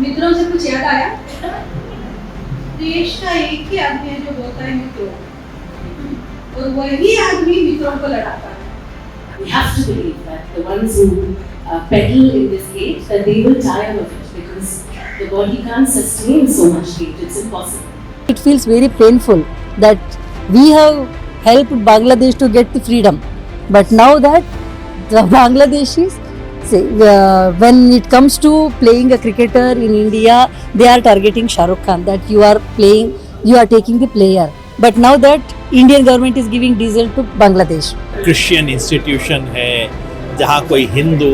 मित्रों से कुछ याद आया? देश का एक ही आदमी है जो बोलता है मित्रों, और वही आदमी मित्रों को लड़ाता है। We have to believe that the ones who peddle in this hate, that they will tire of it because the body can't sustain so much hate. It's impossible. It feels very painful that we have helped Bangladesh to get the freedom, but now that the Bangladeshis, say, when it comes to playing a cricketer in India, they are targeting Shah Rukh Khan, that you are playing, you are taking the player. But now that Indian government is giving diesel to Bangladesh. Christian institution है जहाँ कोई हिंदू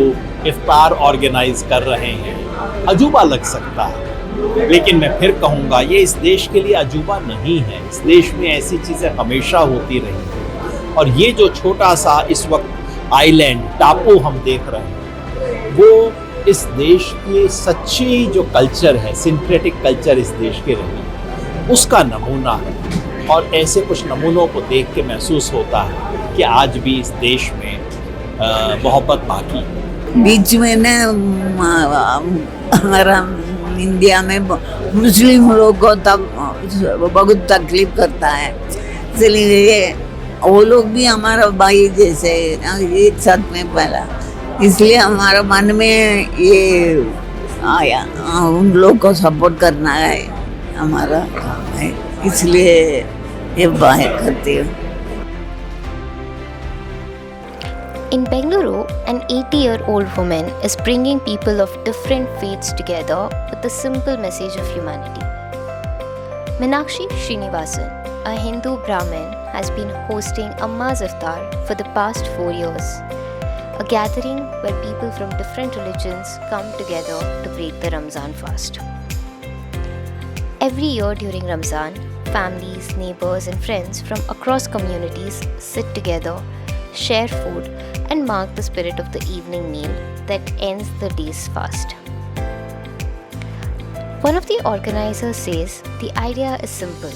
इफ्तार organise कर रहे हैं, अजूबा लग सकता है, लेकिन मैं फिर कहूँगा ये इस देश के लिए अजूबा नहीं है। इस देश में ऐसी चीज़ें हमेशा होती रही, और ये जो छोटा सा इस वक्त आइलैंड टापू हम देख रहे हैं, वो इस देश की सच्ची जो कल्चर है, सिंथेटिक कल्चर इस देश के रही, उसका नमूना है। और ऐसे कुछ नमूनों को देख के महसूस होता है कि आज भी इस देश में मोहब्बत बाकी है। बीच में ना हमारा इंडिया में मुस्लिम लोग को तब बहुत तकलीफ करता है, इसलिए वो लोग भी हमारा भाई जैसे एक साथ में पहला, इसलिए हमारा मन में ये आया उन लोग को सपोर्ट करना है, हमारा काम है, इसलिए ये बाहर करती हूँ। In Bengaluru, an 80-year-old woman is bringing people of different faiths together with a simple message of humanity. Meenakshi Srinivasan, a Hindu Brahmin, has been hosting Amma's Iftar for the past 4 years, a gathering where people from different religions come together to break the Ramzan fast. Every year during Ramzan, families, neighbors, and friends from across communities sit together, share food, and mark the spirit of the evening meal that ends the day's fast. One of the organizers says the idea is simple: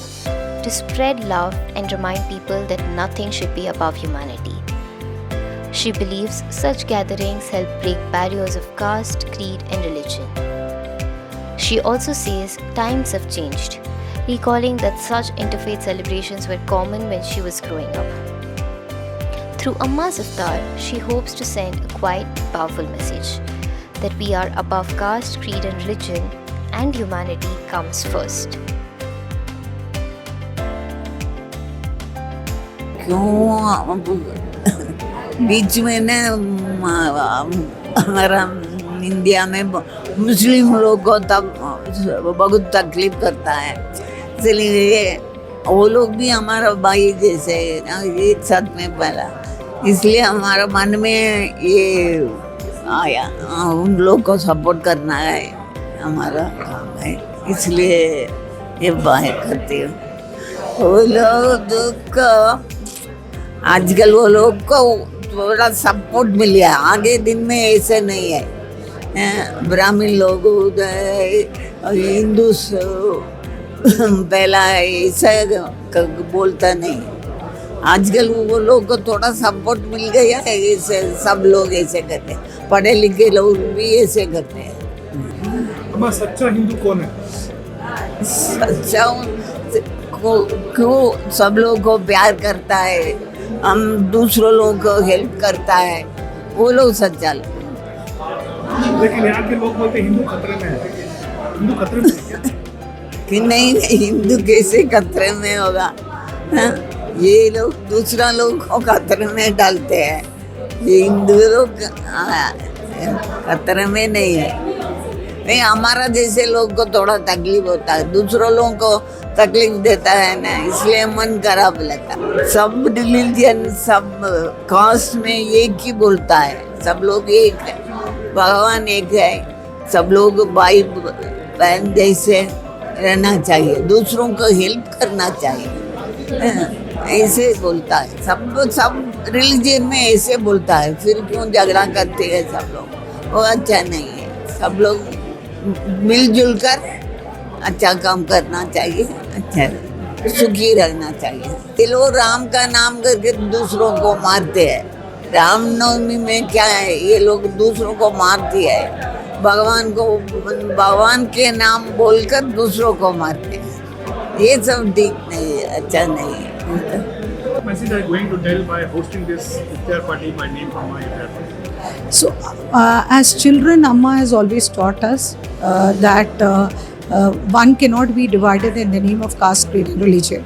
to spread love and remind people that nothing should be above humanity. She believes such gatherings help break barriers of caste, creed, and religion. She also says times have changed, recalling that such interfaith celebrations were common when she was growing up. Through Amma's Iftar, she hopes to send a quiet, powerful message that we are above caste, creed, and religion, and humanity comes first. क्यों बीच में ना हमारा India में मुस्लिम लोग को तब बहुत तकलीफ करता है, इसलिए वो लोग भी हमारा भाई जैसे एक साथ में पहला, इसलिए हमारा मन में ये आया उन लोग को सपोर्ट करना है, हमारा काम है, इसलिए ये बाहर करती हूँ। वो लोग को आजकल वो लोग को थोड़ा सपोर्ट मिल गया, आगे दिन में ऐसे नहीं है। ब्राह्मण लोग हिंदू पहला ऐसा बोलता नहीं, आजकल वो लोग को थोड़ा सपोर्ट मिल गया है, ऐसे सब लोग ऐसे करते हैं, पढ़े लिखे लोग भी ऐसे करते हैं। सच्चा हिंदू कौन है? सच्चा क्यों सब लोग को प्यार करता है, हम दूसरों लोग को हेल्प करता है, वो लोग सच्चा लोग। लेकिन यहाँ के लोग बोलते हिंदू खतरे में है, हिंदू खतरे में है कि नहीं, हिंदू कैसे खतरे में होगा? ये लोग दूसरा लोग को खतरे में डालते हैं, ये हिंदू लोग खतरे में नहीं है। नहीं, हमारा जैसे लोग को थोड़ा तकलीफ होता है, दूसरों लोगों को तकलीफ देता है ना, इसलिए मन खराब लगता है। सब रिलीजन सब कास्ट में एक ही बोलता है, सब लोग एक है, भगवान एक है, सब लोग भाई बहन जैसे रहना चाहिए, दूसरों को हेल्प करना चाहिए, ऐसे बोलता है। सब रिलीजन में ऐसे बोलता है, फिर क्यों झगड़ा करते हैं सब लोग? वो अच्छा नहीं है, सब लोग मिलजुल कर अच्छा काम करना चाहिए, अच्छा सुखी रहना चाहिए। ये लोग राम का नाम करके दूसरों को मारते हैं, रामनवमी में क्या है, ये लोग दूसरों को मार दिया है, भगवान के नाम बोलकर दूसरों को मारते हैं। ये सब ठीक नहीं है, अच्छा नहीं है। What message are you going to tell by hosting this iftar party by name Amma Iftar Party? So, as children, Amma has always taught us that one cannot be divided in the name of caste, creed, and religion.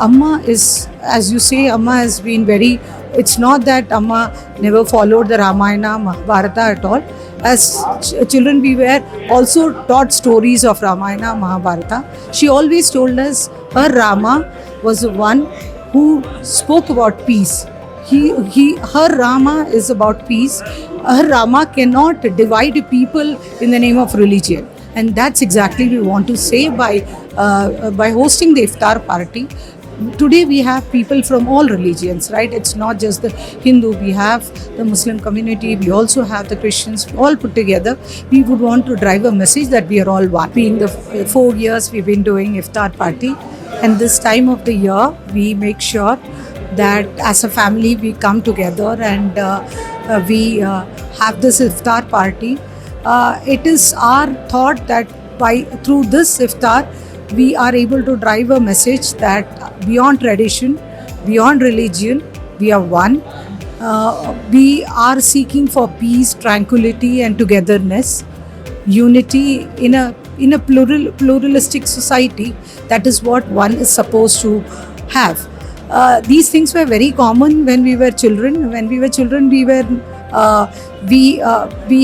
Amma is, as you say, Amma has been very. It's not that Amma never followed the Ramayana, Mahabharata at all. As children, we were also taught stories of Ramayana, Mahabharata. She always told us her Rama was the one who spoke about peace. Her Rama is about peace. Her Rama cannot divide people in the name of religion, and that's exactly we want to say by hosting the iftar party. Today we have people from all religions, right? It's not just the Hindu, we have the Muslim community, we also have the Christians, all put together. We would want to drive a message that we are all one. Being the 4 years we've been doing iftar party, and this time of the year we make sure that as a family we come together and we have this iftar party. It is our thought that through this iftar we are able to drive a message that beyond tradition, beyond religion, we are one. We are seeking for peace, tranquility and togetherness, unity in a pluralistic society. That is what one is supposed to have. These things were very common when we were children. When we were children, we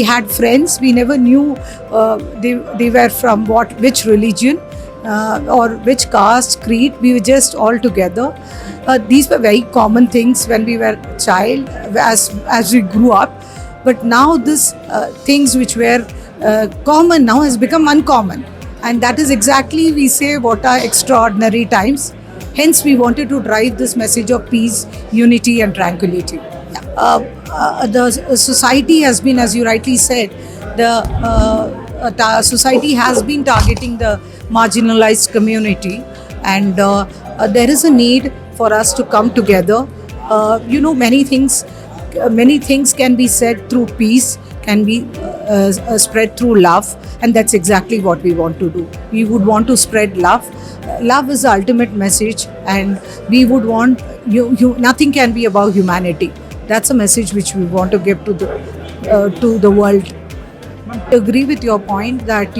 had friends. We never knew they were from which religion or which caste, creed. We were just all together. These were very common things when we were child, as we grew up. But now this things which were common now has become uncommon, and that is exactly we say what are extraordinary times. Hence, we wanted to drive this message of peace, unity, and tranquility. The society has been, as you rightly said, the society has been targeting the marginalized community, and there is a need for us to come together. Many things can be said through peace, can be spread through love, and that's exactly what we want to do. We would want to spread love. Love is the ultimate message, and we would want nothing can be about humanity. That's a message which we want to give to the world. I agree with your point that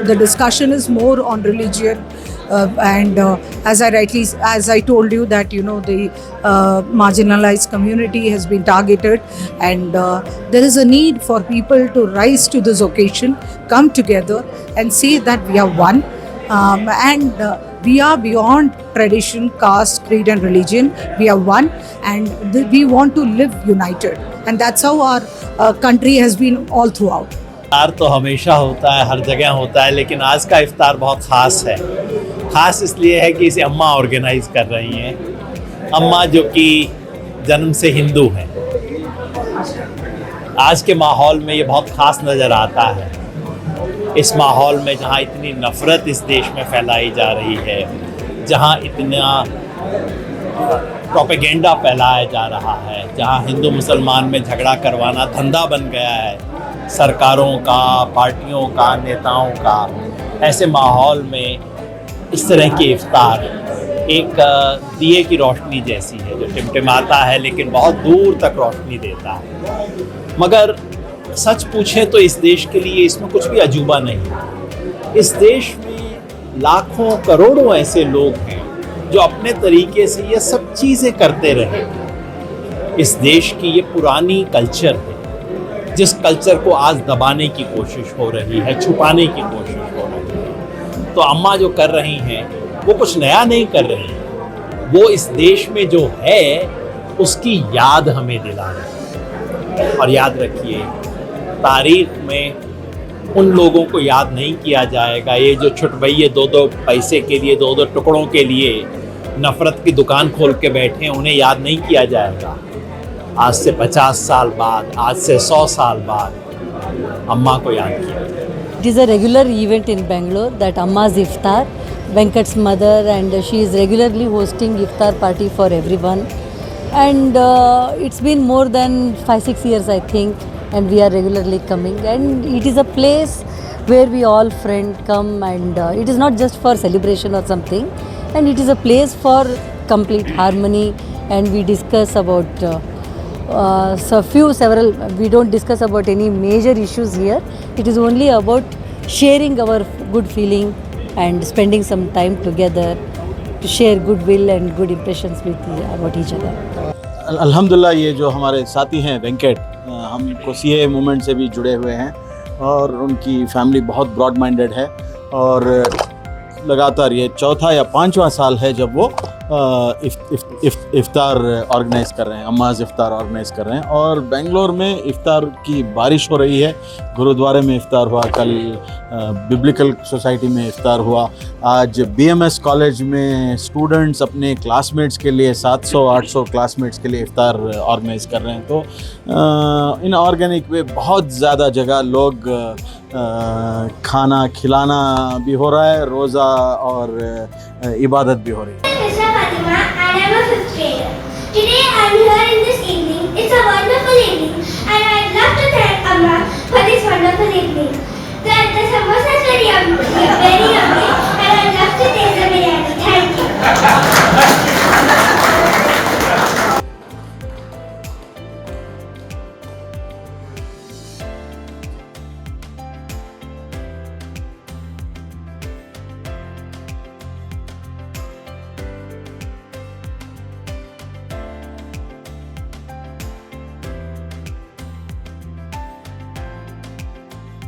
the discussion is more on religion, and as I told you that the marginalized community has been targeted, and there is a need for people to rise to this occasion, come together and say that we are one, and we are beyond tradition, caste, creed and religion. We are one, and we want to live united, and that's how our country has been all throughout. इफ्तार तो हमेशा होता है, हर जगह होता है, लेकिन आज का इफ्तार बहुत ख़ास है। ख़ास इसलिए है कि इसे अम्मा ऑर्गेनाइज़ कर रही हैं। अम्मा जो कि जन्म से हिंदू हैं। आज के माहौल में ये बहुत ख़ास नज़र आता है। इस माहौल में जहाँ इतनी नफ़रत इस देश में फैलाई जा रही है, जहाँ इतना प्रोपेगेंडा फैलाया जा रहा है, जहाँ हिंदू मुसलमान में झगड़ा करवाना धंधा बन गया है सरकारों का, पार्टियों का, नेताओं का, ऐसे माहौल में इस तरह के इफ्तार एक दिए की रोशनी जैसी है जो टिमटिमाता है लेकिन बहुत दूर तक रोशनी देता है। मगर सच पूछें तो इस देश के लिए इसमें कुछ भी अजूबा नहीं है। इस देश में लाखों करोड़ों ऐसे लोग हैं जो अपने तरीके से ये सब चीज़ें करते रहे। इस देश की ये पुरानी कल्चर है जिस कल्चर को आज दबाने की कोशिश हो रही है, छुपाने की कोशिश हो रही है। तो अम्मा जो कर रही हैं वो कुछ नया नहीं कर रही हैं, वो इस देश में जो है उसकी याद हमें दिला रही है। और याद रखिए, तारीख में उन लोगों को याद नहीं किया जाएगा, ये जो छुटभइये 2-2 पैसे के लिए, 2-2 टुकड़ों के लिए नफ़रत की दुकान खोल के बैठे हैं, उन्हें याद नहीं किया जाएगा। आज से 50 साल बाद, आज से 100 साल बाद अम्मा को याद किया जाएगा। It is a regular event in Bangalore, that Amma's Iftar, Venkat's mother, and she is regularly hosting iftar party for everyone. And it's been more than 5-6 years, I think. and we are regularly coming, and it is a place where we all friends come, and it is not just for celebration or something, and it is a place for complete harmony, and we discuss about several, we don't discuss about any major issues here. It is only about sharing our good feeling and spending some time together to share goodwill and good impressions with about each other. अल्हम्दुलिल्लाह ये जो हमारे साथी हैं वेंकट, हम कोसिए movement से भी जुड़े हुए हैं और उनकी फैमिली बहुत ब्रॉड माइंडेड है और लगातार ये चौथा या पांचवा साल है जब वो इफ्तार ऑर्गेनाइज कर रहे हैं, अम्माज़ इफ्तार ऑर्गेनाइज कर रहे हैं। और बेंगलोर में इफ्तार की बारिश हो रही है, गुरुद्वारे में इफ्तार हुआ, कल बिब्लिकल सोसाइटी में इफ्तार हुआ, आज BMS कॉलेज में स्टूडेंट्स अपने क्लासमेट्स के लिए 700-800 क्लासमेट्स के लिए इफ्तार ऑर्गेनाइज कर रहे हैं। तो इन ऑर्गेनिक वे बहुत ज़्यादा जगह लोग खाना खिलाना भी हो रहा है, रोज़ा और इबादत भी हो रही है। Fatima and I'm a 5th grader. Today I'm here in this evening. It's a wonderful evening and I'd love to thank Amma for this wonderful evening. The samosas were very yummy and I'd love to taste the biryani. Thank you.